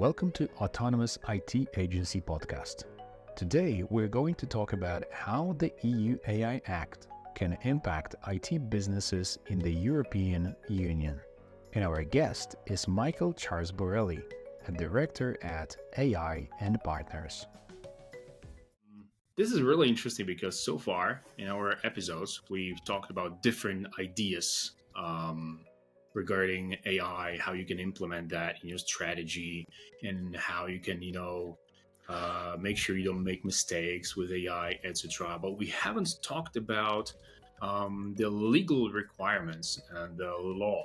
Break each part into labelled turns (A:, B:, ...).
A: Welcome to Autonomous IT Agency Podcast. Today, we're going to talk about how the EU AI Act can impact IT businesses in the European Union. And our guest is Michael Charles Borrelli, a director at AI and Partners.
B: This is really interesting because so far in our episodes, we've talked about different ideas regarding AI, how you can implement that in your strategy, and how you can, make sure you don't make mistakes with AI, etc. But we haven't talked about the legal requirements and the law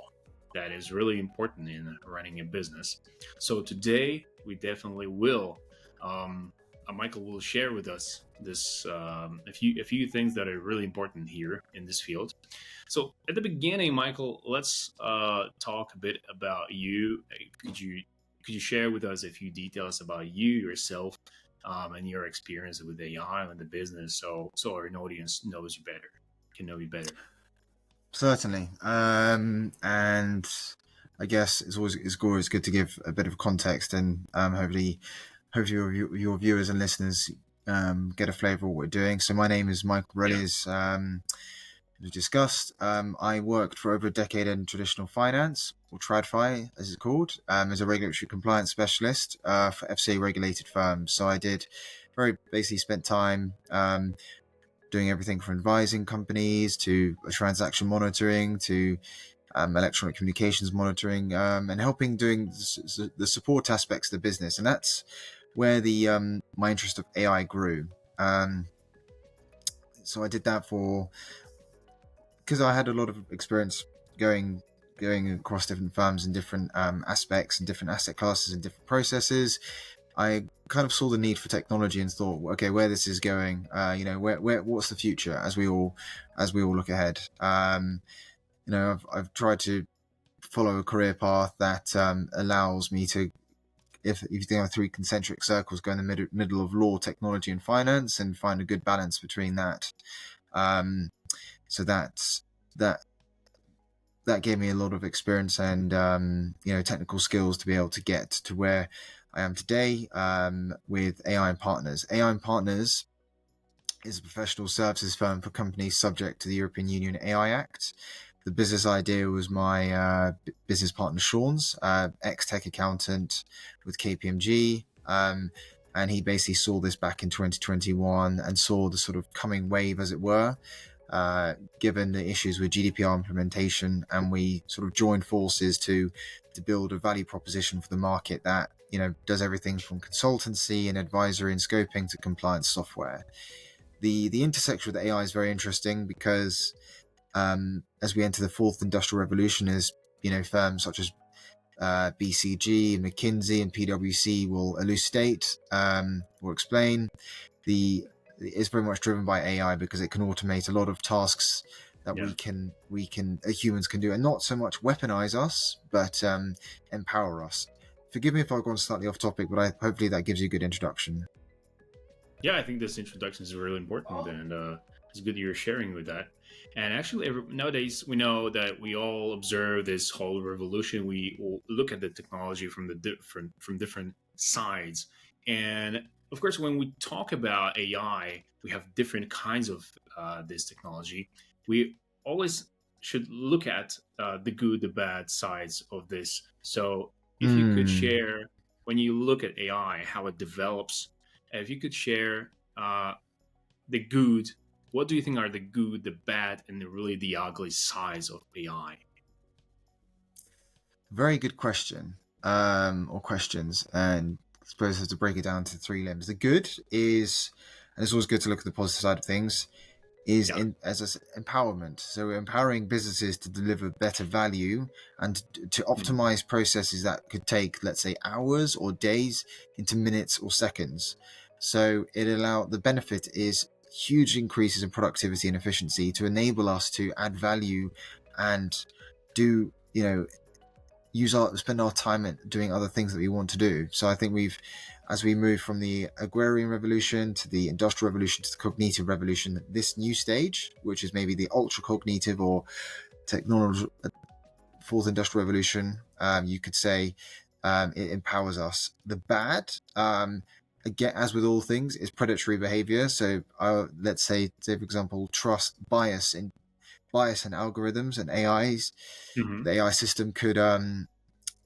B: that is really important in running a business. So today, we definitely will. Michael will share with us this a few things that are really important here in this field. So at the beginning, Michael, let's talk a bit about you. Could you share with us a few details about you yourself and your experience with AI and the business, so our audience knows you better, can know you better.
C: Certainly, and I guess it's always good to give a bit of context, and hopefully your viewers and listeners get a flavour of what we're doing. So my name is Michael Borrelli, as we discussed. I worked for over a decade in traditional finance, or TradFi as it's called, as a regulatory compliance specialist for FCA regulated firms. So I spent time doing everything from advising companies to transaction monitoring to electronic communications monitoring, and helping doing the support aspects of the business. And that's where the my interest of AI grew. So I did that because I had a lot of experience going across different firms and different aspects and different asset classes and different processes. I kind of saw the need for technology and thought, okay, where this is going, what's the future as we all look ahead. I've tried to follow a career path that allows me to, if you think of three concentric circles, go in the middle of law, technology, and finance, and find a good balance between that. So that gave me a lot of experience and technical skills to be able to get to where I am today with AI and Partners. AI and Partners is a professional services firm for companies subject to the European Union AI Act. The business idea was my business partner Sean's, ex-tech accountant with KPMG, and he basically saw this back in 2021 and saw the sort of coming wave, as it were, given the issues with GDPR implementation, and we sort of joined forces to build a value proposition for the market that does everything from consultancy and advisory and scoping to compliance software. The intersection with AI is very interesting because as we enter the fourth industrial revolution, as firms such as BCG, McKinsey, and PwC will elucidate or explain, it's very much driven by AI because it can automate a lot of tasks that humans can do, and not so much weaponize us, but empower us. Forgive me if I've gone slightly off topic, but hopefully that gives you a good introduction.
B: Yeah, I think this introduction is really important, and it's good you're sharing with that. And actually, nowadays we know that we all observe this whole revolution. We all look at the technology from different sides, and of course, when we talk about AI, we have different kinds of this technology. We always should look at the good, the bad sides of this. So if you could share, when you look at AI, how it develops, if you could share the good, what do you think are the good, the bad, and the ugly sides of AI?
C: Very good question, or questions, and I suppose I have to break it down to three limbs. The good is, and it's always good to look at the positive side of things, is empowerment. So we're empowering businesses to deliver better value and to optimize processes that could take, let's say, hours or days into minutes or seconds. So the benefit is huge increases in productivity and efficiency to enable us to add value and do, spend our time doing other things that we want to do. So I think as we move from the agrarian revolution to the industrial revolution to the cognitive revolution, this new stage, which is maybe the ultra cognitive or technology, fourth industrial revolution, you could say, it empowers us. The bad, again, as with all things, is predatory behavior. So let's say, for example, trust bias in algorithms and AIs.
B: Mm-hmm.
C: The AI system could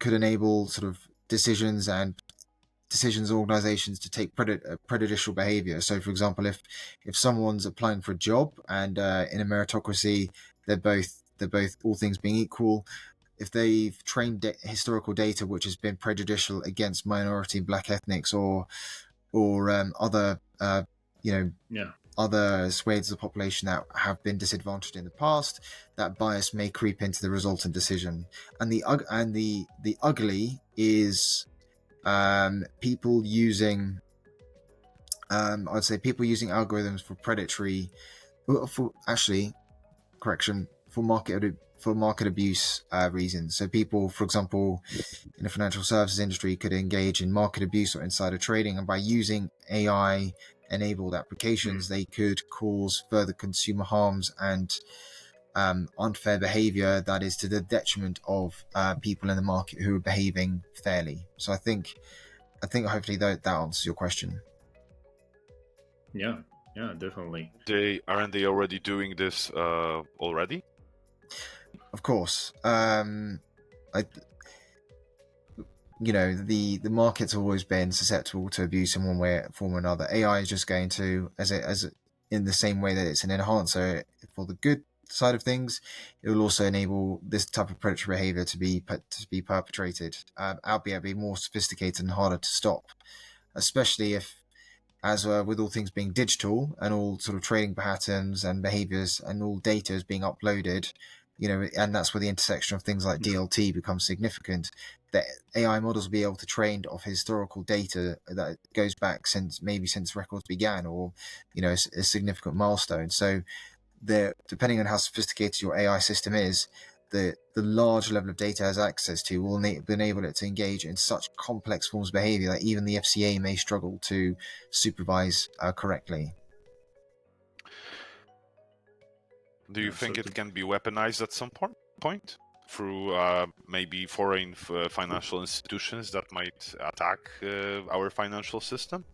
C: enable sort of decisions organizations to take prejudicial behavior. So, for example, if someone's applying for a job and in a meritocracy, they're both all things being equal. If they've trained historical data which has been prejudicial against minority and black ethnics or other other swathes of the population that have been disadvantaged in the past, that bias may creep into the resultant decision. And the ugly is people using I'd say people using algorithms for predatory, for market abuse reasons. So people, for example, in the financial services industry could engage in market abuse or insider trading, and by using AI enabled applications, they could cause further consumer harms and unfair behavior that is to the detriment of people in the market who are behaving fairly. So I think hopefully that answers your question.
B: Yeah, definitely.
D: Aren't they already doing this already?
C: Of course. The market's always been susceptible to abuse in one way, form or another. AI is just going to, in the same way that it's an enhancer for the good side of things, it will also enable this type of predatory behavior to be perpetrated, albeit be more sophisticated and harder to stop, especially if, as with all things being digital and all sort of trading patterns and behaviors and all data is being uploaded, and that's where the intersection of things like DLT becomes significant. The AI models will be able to train off historical data that goes back since records began, or a significant milestone. So, depending on how sophisticated your AI system is, the large level of data it has access to will enable it to engage in such complex forms of behavior that even the FCA may struggle to supervise correctly.
D: Do you think it can be weaponized at some point through maybe foreign financial institutions that might attack our financial system?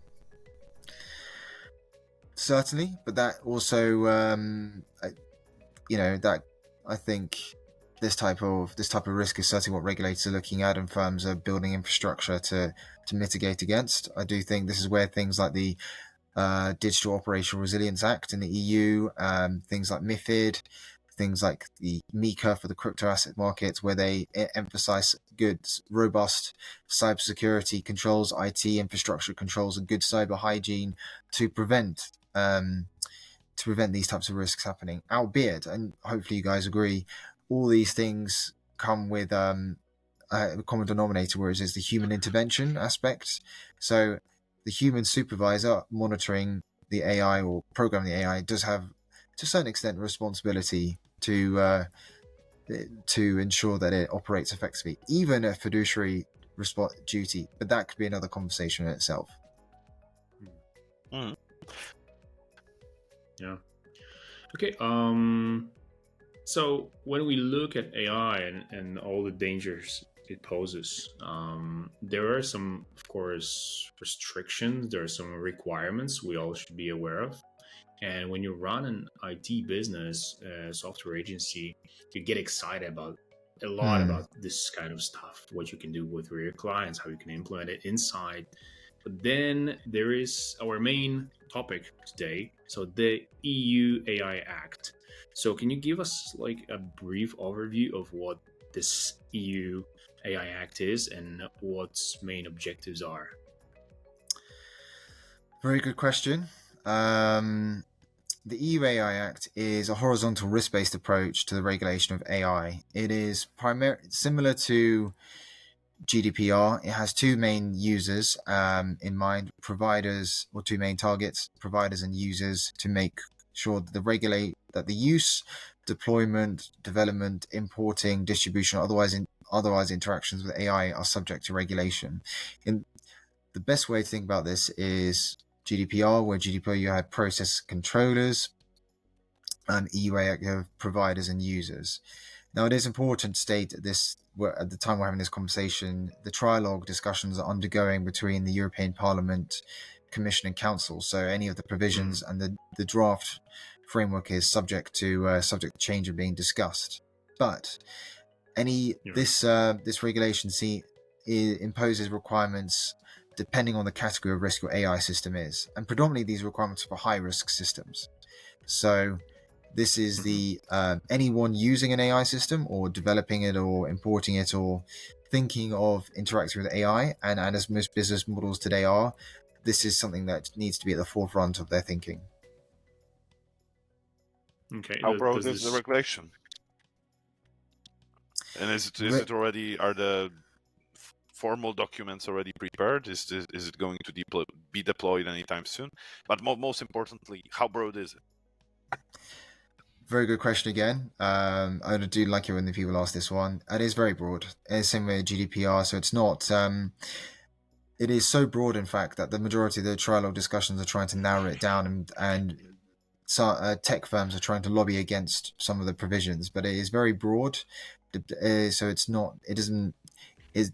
C: Certainly, but that also, that I think this type of risk is certainly what regulators are looking at, and firms are building infrastructure to mitigate against. I do think this is where things like the Digital Operational Resilience Act in the EU, things like MiFID, things like the MiCA for the crypto asset markets, where they emphasize good, robust cybersecurity controls, IT infrastructure controls, and good cyber hygiene to prevent these types of risks happening. Albeit, and hopefully you guys agree, all these things come with a common denominator, whereas is the human intervention aspect. So the human supervisor monitoring the AI or programming the AI does have, to a certain extent, responsibility to ensure that it operates effectively, even a fiduciary duty. But that could be another conversation in itself.
B: Yeah. Okay. So when we look at AI and all the dangers it poses, there are some, of course, restrictions. There are some requirements we all should be aware of. And when you run an IT business, software agency, you get excited about a lot about this kind of stuff, what you can do with your clients, how you can implement it inside. But then there is our main topic today, so the EU AI Act. So can you give us like a brief overview of what this EU AI Act is and what its main objectives are?
C: Very good question. The EU AI Act is a horizontal risk-based approach to the regulation of AI. It is similar to GDPR. It has two main users in mind, providers, or two main targets, providers and users, to make sure that that the use, deployment, development, importing, distribution, otherwise interactions with AI are subject to regulation. The best way to think about this is GDPR, where GDPR you had process controllers, and EU AI have providers and users. Now, it is important to state that at the time we're having this conversation, the trilogue discussions are undergoing between the European Parliament, Commission, and Council. So any of the provisions and the draft framework is subject to change and being discussed. But this regulation imposes requirements depending on the category of risk your AI system is, and predominantly these requirements are for high risk systems. So this is the anyone using an AI system or developing it or importing it or thinking of interacting with AI, and as most business models today are, this is something that needs to be at the forefront of their thinking.
B: Okay.
D: How broad is the regulation? And is it already, are the formal documents already prepared? Is it going to be deployed anytime soon? But most importantly, how broad is it?
C: Very good question again. I do like it when the people ask this one. It is very broad. It's same with GDPR, so it's not. It is so broad, in fact, that the majority of the trilogue discussions are trying to narrow it down, and tech firms are trying to lobby against some of the provisions. But it is very broad, so it's not. It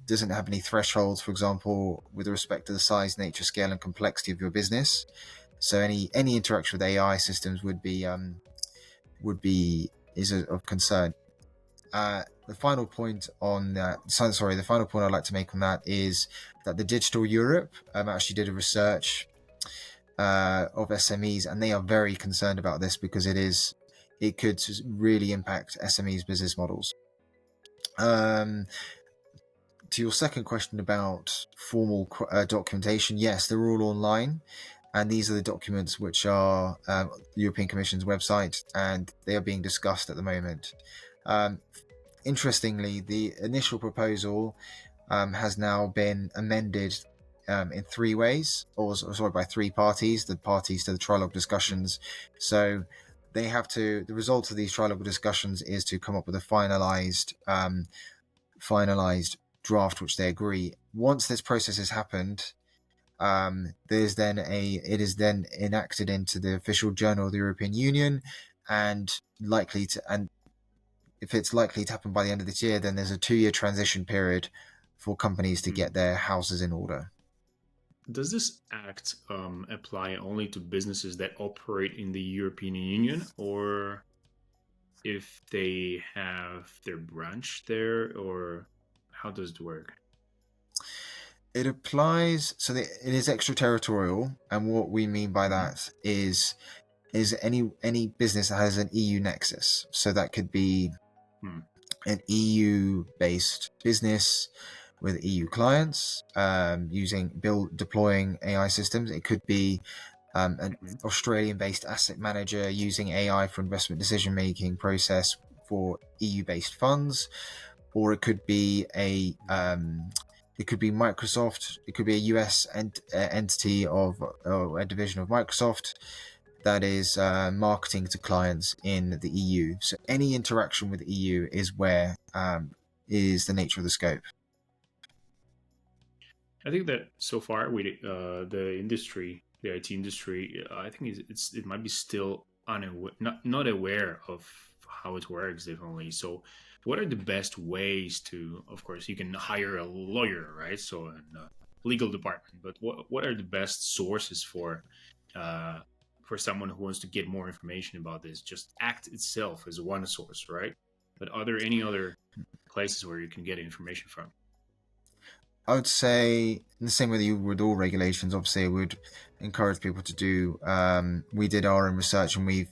C: doesn't have any thresholds, for example, with respect to the size, nature, scale, and complexity of your business. So any interaction with AI systems would be of concern. The final point on that, the final point I'd like to make on that is that the Digital Europe actually did a research of SMEs, and they are very concerned about this because it could really impact SMEs' business models. To your second question about formal documentation, yes, they're all online, and these are the documents which are the European Commission's website, and they are being discussed at the moment. Interestingly, the initial proposal has now been amended in three ways, by three parties, the parties to the trilogue discussions. So they have to, the result of these trilogue discussions is to come up with a finalized draft which they agree. Once this process has happened, it is then enacted into the official journal of the European Union, and if it's likely to happen by the end of this year, then there's a 2-year transition period for companies to get their houses in order.
B: Does this act apply only to businesses that operate in the European Union, or if they have their branch there, or how does it work?
C: It applies, so it is extraterritorial, and what we mean by that is any business that has an EU nexus. So that could be an EU-based business with EU clients deploying AI systems. It could be an Australian-based asset manager using AI for investment decision-making process for EU-based funds, or it could be Microsoft. It could be a US entity of a division of Microsoft that is marketing to clients in the EU. So any interaction with the EU is where is the nature of the scope.
B: I think that so far with the industry, the IT industry, I think it might be still not aware of how it works differently. So what are the best ways to, of course, you can hire a lawyer, right? So in legal department, but what are the best sources for someone who wants to get more information about this? Just ACT itself is one source, right? But are there any other places where you can get information from?
C: I would say, in the same way that you would with all regulations, obviously I would encourage people to do, we did our own research, and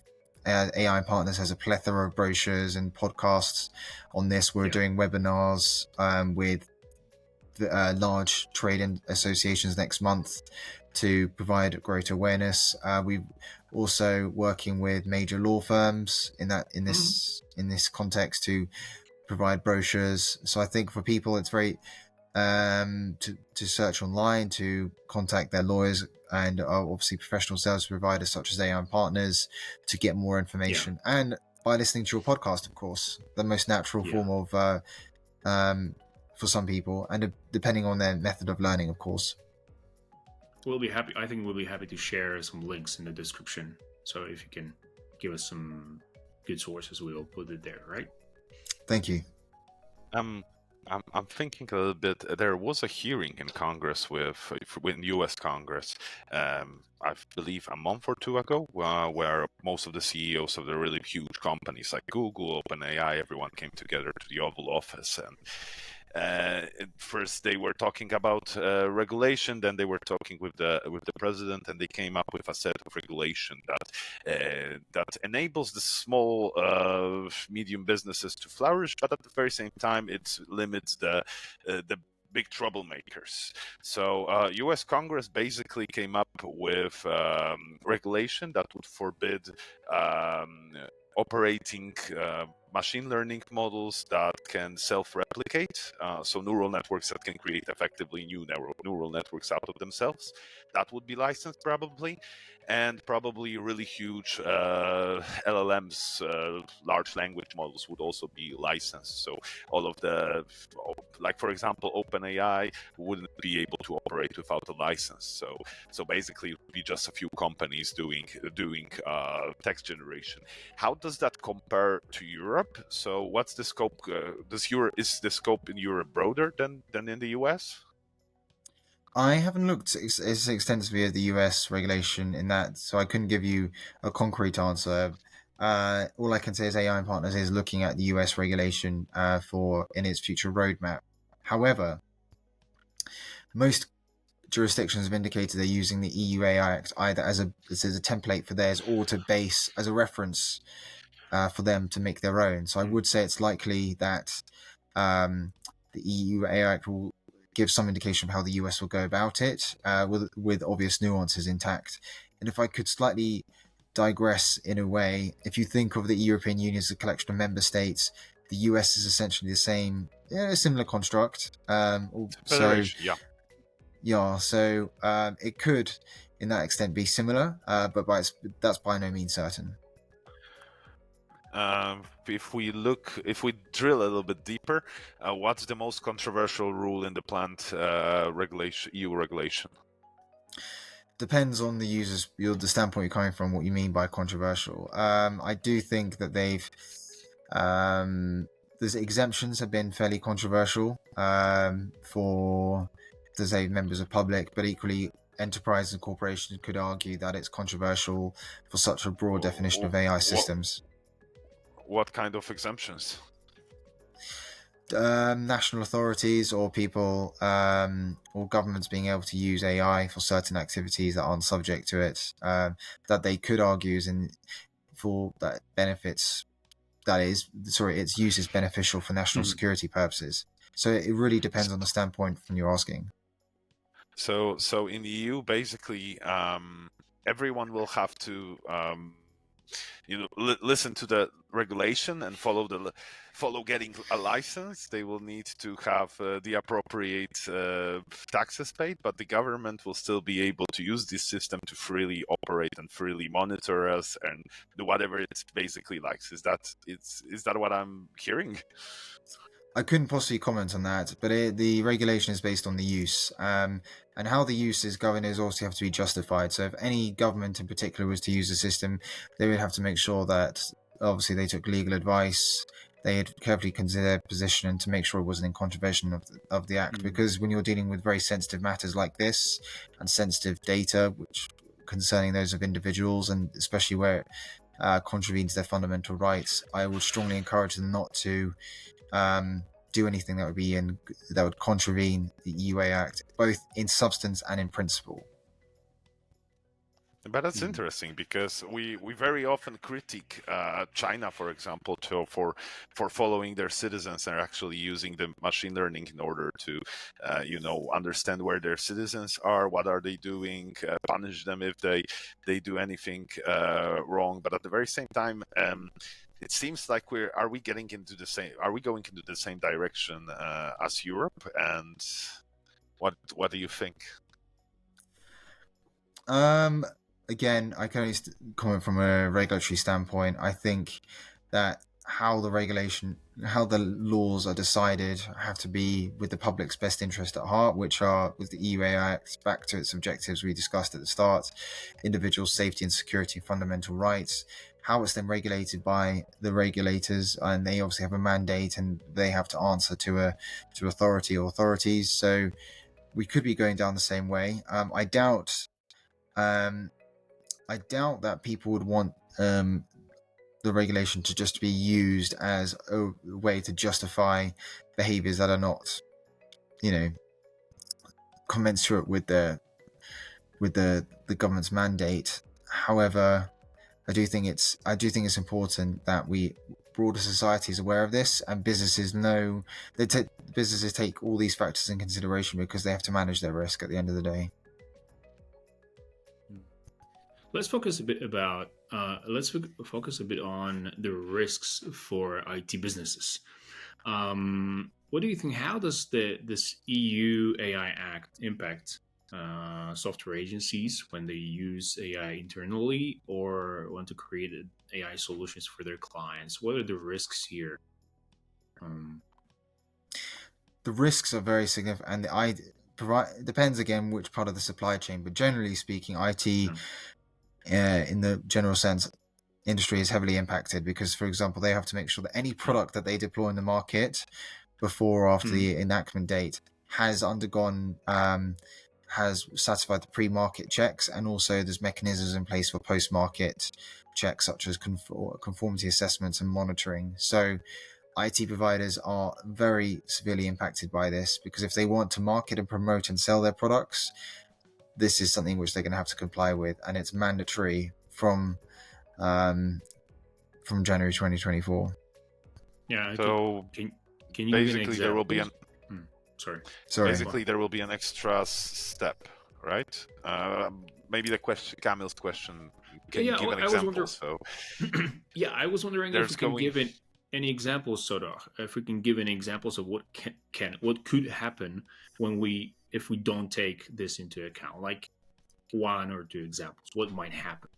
C: AI Partners has a plethora of brochures and podcasts on this. We're doing webinars with large trade associations next month to provide greater awareness. We're also working with major law firms in this context to provide brochures. So I think for people, it's very to search online, to contact their lawyers, and obviously professional service providers such as AI Partners to get more information. And by listening to your podcast, of course, the most natural form of for some people, and depending on their method of learning, of course.
B: We'll be happy. I think we'll be happy to share some links in the description. So if you can give us some good sources, we'll put it there, right?
C: Thank you.
D: I'm thinking a little bit. There was a hearing in Congress with U.S. Congress, I believe a month or two ago, where most of the CEOs of the really huge companies like Google, OpenAI, everyone came together to the Oval Office, and first they were talking about regulation, then they were talking with the president, and they came up with a set of regulation that enables the small medium businesses to flourish, but at the very same time it limits the big troublemakers. So U.S. Congress basically came up with regulation that would forbid operating machine learning models that can self-replicate, so neural networks that can create effectively new neural networks out of themselves. That would be licensed probably, and probably really huge LLMs, large language models, would also be licensed. So all of the, like for example, OpenAI wouldn't be able to operate without a license. So basically, it would be just a few companies doing text generation. How does that compare to Europe? So what's the scope? Is the scope in Europe broader than in the US?
C: I haven't looked as extensively at the US regulation in that, so I couldn't give you a concrete answer. All I can say is AI Partners is looking at the US regulation in its future roadmap. However, most jurisdictions have indicated they're using the EU AI Act either as a template for theirs or to base as a reference for them to make their own. So I would say it's likely that the EU AI Act will give some indication of how the US will go about it, with obvious nuances intact. And if I could slightly digress in a way, if you think of the European Union as a collection of member states, the US is essentially the same, a similar construct. So it could, in that extent, be similar, but that's by no means certain.
D: If we drill a little bit deeper, what's the most controversial rule in the planned EU regulation?
C: Depends on the standpoint you're coming from, what you mean by controversial. I do think that there's exemptions have been fairly controversial for, to say, members of public, but equally enterprises and corporations could argue that it's controversial for such a broad definition of AI systems.
D: What kind of exemptions?
C: National authorities or people or governments being able to use AI for certain activities that aren't subject to it, that they could argue for that benefits. Its use is beneficial for national security purposes. So it really depends on the standpoint from you're asking.
D: So in the EU, basically, everyone will have to listen to the regulation and follow getting a license. They will need to have the appropriate taxes paid, but the government will still be able to use this system to freely operate and freely monitor us and do whatever it basically likes. Is that what I'm hearing?
C: I couldn't possibly comment on that, but the regulation is based on the use, and how the use is governed is also have to be justified. So if any government in particular was to use the system, they would have to make sure that obviously they took legal advice, they had carefully considered their position, and to make sure it wasn't in contravention of the Act. Because when you're dealing with very sensitive matters like this and sensitive data, which concerning those of individuals, and especially where it contravenes their fundamental rights, I would strongly encourage them not to do anything that would contravene the EU AI Act, both in substance and in principle.
D: But that's interesting, because we very often critique China, for example, for following their citizens and actually using the machine learning in order to understand where their citizens are, what are they doing, punish them if they do anything wrong. But at the very same time, it seems like are we going into the same direction as Europe? And what do you think?
C: Again, I can only comment from a regulatory standpoint. I think that how the laws are decided have to be with the public's best interest at heart, which are, with the EU AI Act, back to its objectives we discussed at the start: individual safety and security, fundamental rights. how it's then regulated by the regulators, and they obviously have a mandate and they have to answer to authority or authorities. So we could be going down the same way. I doubt that people would want the regulation to just be used as a way to justify behaviors that are not, commensurate with the government's mandate. However, I do think it's important that broader society is aware of this, and businesses know businesses take all these factors in consideration because they have to manage their risk at the end of the day.
B: Let's focus a bit on the risks for IT businesses. What do you think? How does this EU AI Act impact software agencies when they use AI internally or want to create AI solutions for their clients? What are the risks here?
C: The risks are very significant, and it depends again which part of the supply chain. But generally speaking, IT, in the general sense, industry is heavily impacted because, for example, they have to make sure that any product that they deploy in the market before or after the enactment date has undergone has satisfied the pre-market checks, and also there's mechanisms in place for post-market checks such as conformity assessments and monitoring. So IT providers are very severely impacted by this because if they want to market and promote and sell their products, this is something which they're going to have to comply with, and it's mandatory from January 2024.
B: Yeah.
D: So
B: can you
D: basically there will be
B: Sorry.
D: Basically, there will be an extra step, right? Maybe Camille's question. Can you give an example?
B: Yeah, I was wondering if we can give any examples, Sodar. If we can give any examples of what could happen if we don't take this into account, like 1 or 2 examples. What might happen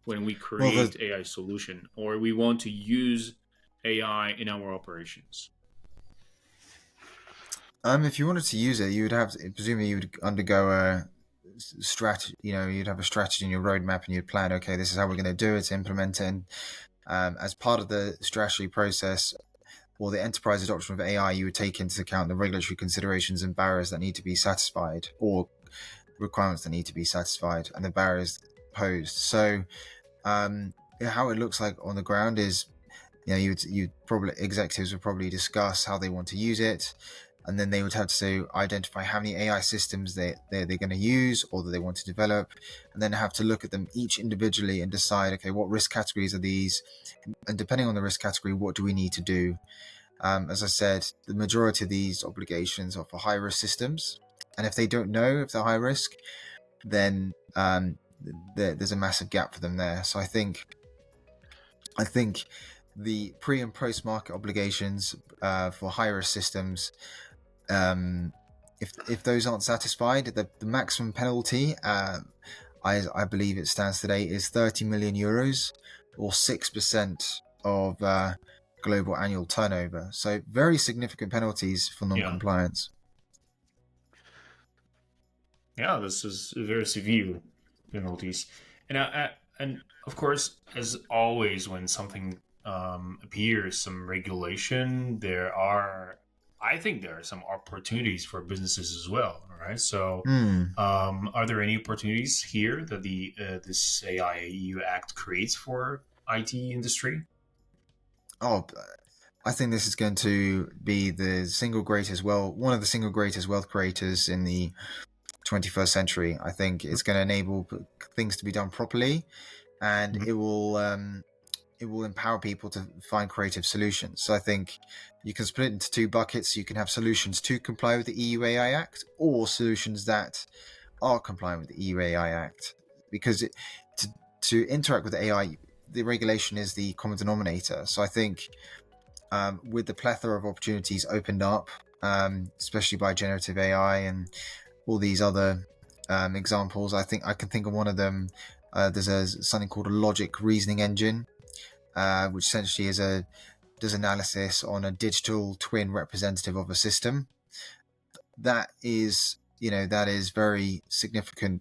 B: when we create AI solution or we want to use AI in our operations?
C: If you wanted to use it, you would have presumably you would undergo a strategy. You'd have a strategy in your roadmap, and you'd plan. Okay, this is how we're going to do it, implement it. And, as part of the strategy process or the enterprise adoption of AI, you would take into account the regulatory considerations and barriers that need to be satisfied, or requirements that need to be satisfied, and the barriers posed. So, how it looks like on the ground is, executives would probably discuss how they want to use it. And then they would have to identify how many AI systems they're going to use or that they want to develop, and then have to look at them each individually and decide, okay, what risk categories are these? And depending on the risk category, what do we need to do? As I said, the majority of these obligations are for high-risk systems. And if they don't know if they're high risk, then there's a massive gap for them there. So I think the pre- and post-market obligations for high-risk systems, if those aren't satisfied, the maximum penalty, I believe it stands today, is 30 million euros or 6% of global annual turnover. So very significant penalties for non-compliance.
B: Yeah, this is very severe penalties, and of course, as always, when something appears, some regulation, I think there are some opportunities for businesses as well. All right, so are there any opportunities here that this AI EU Act creates for IT industry?
C: Oh, I think this is going to be one of the single greatest wealth creators in the 21st century. I think it's going to enable things to be done properly, and it will empower people to find creative solutions. So I think you can split it into 2 buckets. You can have solutions to comply with the EU AI Act, or solutions that are compliant with the EU AI Act. Because to interact with AI, the regulation is the common denominator. So I think with the plethora of opportunities opened up, especially by generative AI and all these other examples, I think I can think of one of them. There's something called a logic reasoning engine, which essentially does analysis on a digital twin representative of a system. That is very significant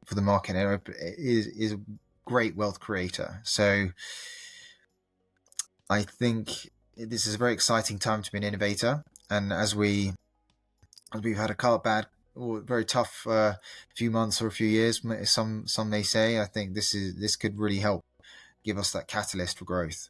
C: for the market. It is a great wealth creator. So I think this is a very exciting time to be an innovator. And as we've had a bad or very tough few months or a few years, some may say, I think this could really help give us that catalyst for growth.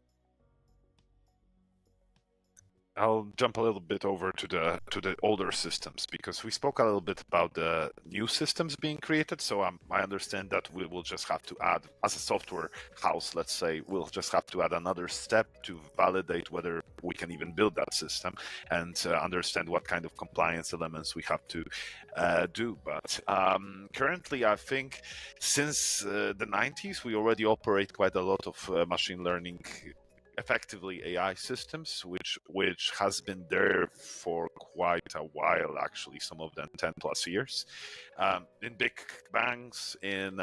D: I'll jump a little bit over to the older systems, because we spoke a little bit about the new systems being created. So I understand that we will just have to add, as a software house, let's say, we'll just have to add another step to validate whether we can even build that system and understand what kind of compliance elements we have to do. But currently, I think since the 90s, we already operate quite a lot of machine learning, effectively AI systems, which has been there for quite a while, actually, some of them 10 plus years, in big banks, in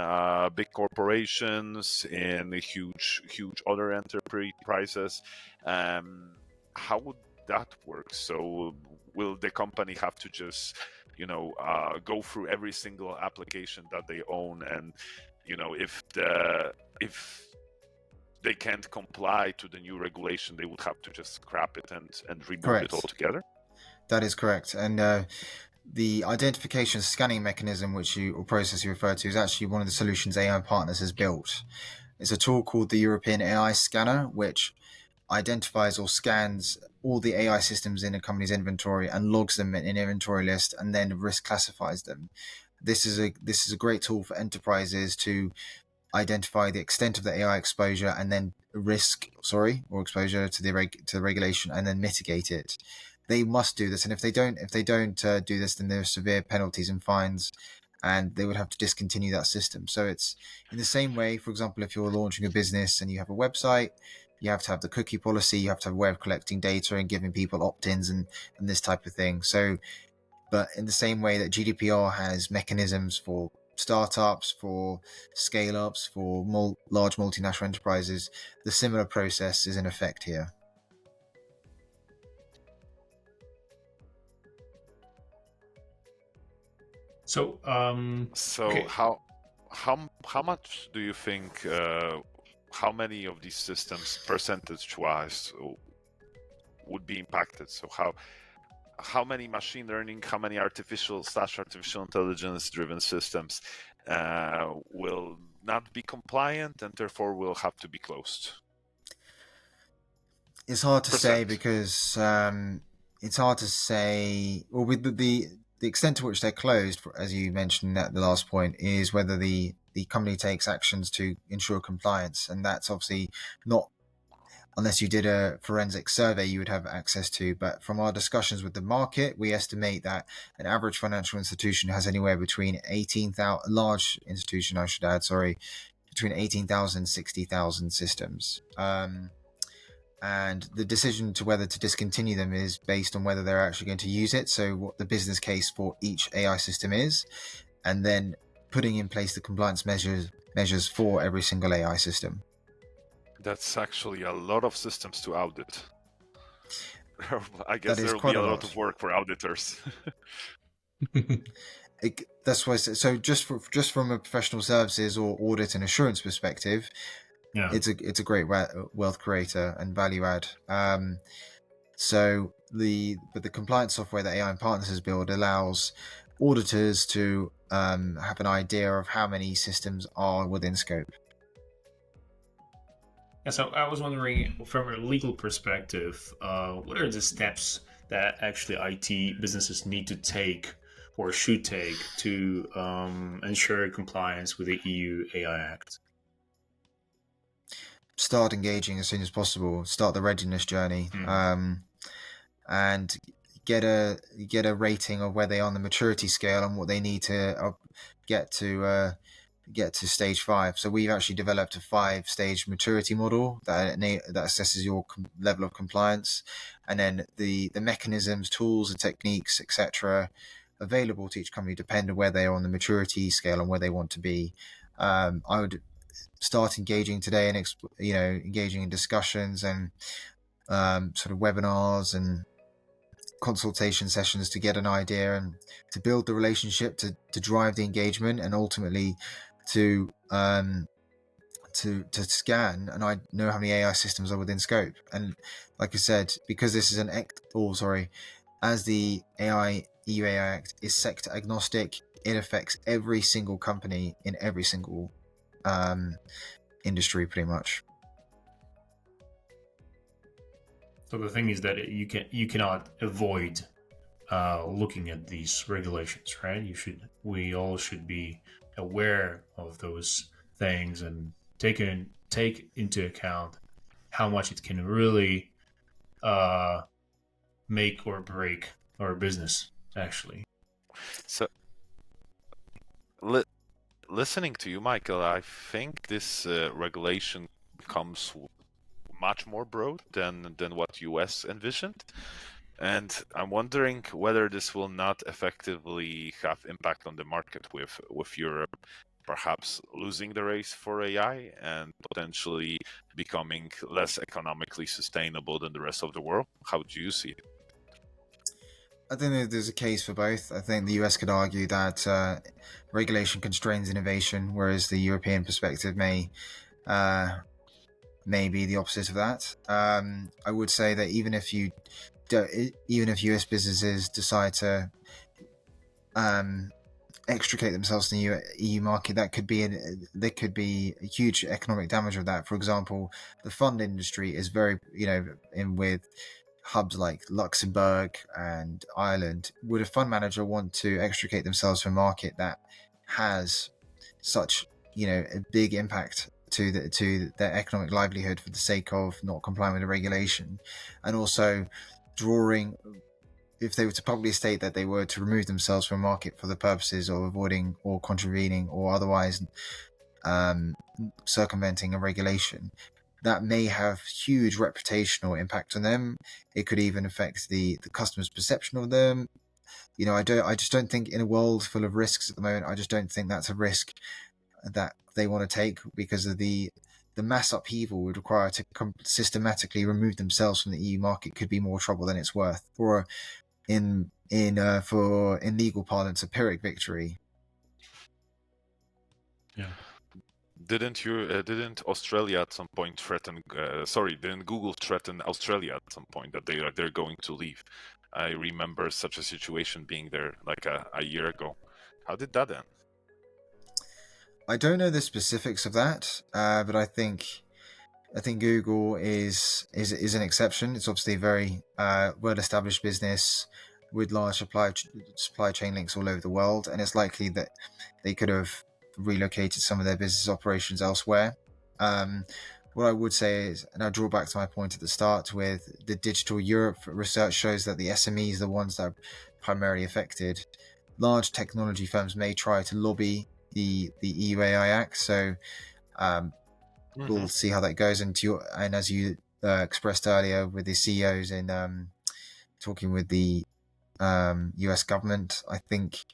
D: big corporations, in huge other enterprises. How would that work? So will the company have to just go through every single application that they own, and if they can't comply to the new regulation, they would have to just scrap it and remove
C: Correct.
D: it altogether?
C: That is correct. And the identification scanning mechanism or process you referred to is actually one of the solutions AI Partners has built. It's a tool called the European AI Scanner, which identifies or scans all the AI systems in a company's inventory and logs them in an inventory list, and then risk classifies them. This is a great tool for enterprises to identify the extent of the AI exposure and then exposure to the regulation, and then mitigate it. They must do this, and if they don't do this, then there are severe penalties and fines, and they would have to discontinue that system. So it's in the same way, for example, if you're launching a business and you have a website, you have to have the cookie policy, you have to have a way of collecting data and giving people opt-ins and this type of thing. So, but in the same way that GDPR has mechanisms for startups, for scale-ups, for large multinational enterprises, the similar process is in effect here.
B: So,
D: okay. How much do you think? How many of these systems, percentage-wise, would be impacted? So how many machine learning, how many artificial intelligence-driven systems will not be compliant and therefore will have to be closed?
C: It's hard to say, because it's hard to say. Well, with the extent to which they're closed, as you mentioned at the last point, is whether the company takes actions to ensure compliance, and that's obviously not, unless you did a forensic survey, you would have access to. But from our discussions with the market, we estimate that an average financial institution has anywhere between 18,000, large institution, I should add, between 18,000 and 60,000 systems. And the decision to whether to discontinue them is based on whether they're actually going to use it. So what the business case for each AI system is, and then putting in place the compliance measures for every single AI system.
D: That's actually a lot of systems to audit. I guess there will be a lot of work for auditors.
C: That's why. So just from a professional services or audit and assurance perspective, yeah, it's a great wealth creator and value add. So the compliance software that AI Partners has built allows auditors to have an idea of how many systems are within scope.
B: Yeah, so I was wondering, from a legal perspective, what are the steps that actually IT businesses need to take or should take to ensure compliance with the EU AI Act?
C: Start engaging as soon as possible. Start the readiness journey, and get a rating of where they are on the maturity scale and what they need to get to stage 5. So we've actually developed a 5-stage maturity model that assesses your level of compliance, and then the mechanisms, tools, and techniques, etc., available to each company depend on where they are on the maturity scale and where they want to be. I would start engaging today, and engaging in discussions and sort of webinars and consultation sessions to get an idea and to build the relationship, to drive the engagement, and ultimately to to scan, and I know how many AI systems are within scope. And like I said, because this is as the EU AI Act is sector agnostic, it affects every single company in every single industry, pretty much.
A: So the thing is that you cannot avoid looking at these regulations, right? We all should be aware of those things and take into account how much it can really make or break our business, actually.
D: So, listening to you, Michael, I think this regulation becomes much more broad than what US envisioned. And I'm wondering whether this will not effectively have impact on the market with Europe perhaps losing the race for AI and potentially becoming less economically sustainable than the rest of the world. How do you see it?
C: I think that there's a case for both. I think the US could argue that regulation constrains innovation, whereas the European perspective may be the opposite of that. I would say that even if US businesses decide to extricate themselves from the EU market, there could be a huge economic damage of that. For example, the fund industry is very, in with hubs like Luxembourg and Ireland. Would a fund manager want to extricate themselves from a market that has such, a big impact to their economic livelihood for the sake of not complying with the regulation, and also if they were to publicly state that they were to remove themselves from a market for the purposes of avoiding or contravening or otherwise circumventing a regulation, that may have huge reputational impact on them. It could even affect the customer's perception of them. I just don't think, in a world full of risks at the moment, I just don't think that's a risk that they want to take, because of the mass upheaval would require to systematically remove themselves from the EU market could be more trouble than it's worth, or in legal parlance, a Pyrrhic victory.
A: Yeah.
D: Didn't Australia at some point didn't Google threaten Australia at some point that they're going to leave? I remember such a situation being there like a year ago. How did that end?
C: I don't know the specifics of that, but I think Google is an exception. It's obviously a very well-established business with large supply chain links all over the world, and it's likely that they could have relocated some of their business operations elsewhere. What I would say is, and I'll draw back to my point at the start with the Digital Europe research shows that the SMEs are the ones that are primarily affected. Large technology firms may try to lobby the EU AI Act, so we'll see how that goes. And as you expressed earlier with the CEOs in talking with the US government, I think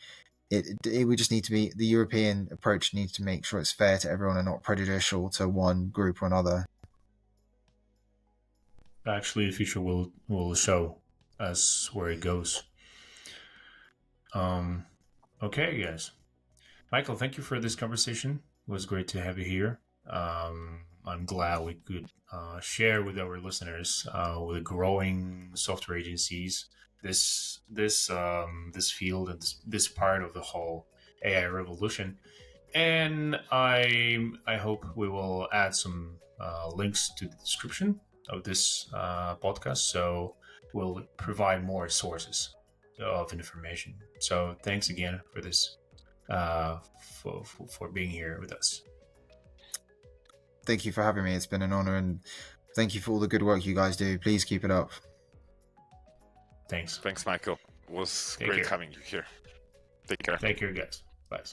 C: it would just need to be, the European approach needs to make sure it's fair to everyone and not prejudicial to one group or another.
A: Actually, the future will show us where it goes. Okay, guys. Michael, thank you for this conversation. It was great to have you here. I'm glad we could share with our listeners, with the growing software agencies, this field and this part of the whole AI revolution. And I hope we will add some links to the description of this podcast, so we'll provide more sources of information. So thanks again for this, for being here with us.
C: Thank you for having me. It's been an honor, and thank you for all the good work you guys do. Please keep it up.
A: Thanks.
D: Thanks, Michael. It was great having you here. Take care.
A: Take care, guys. Bye.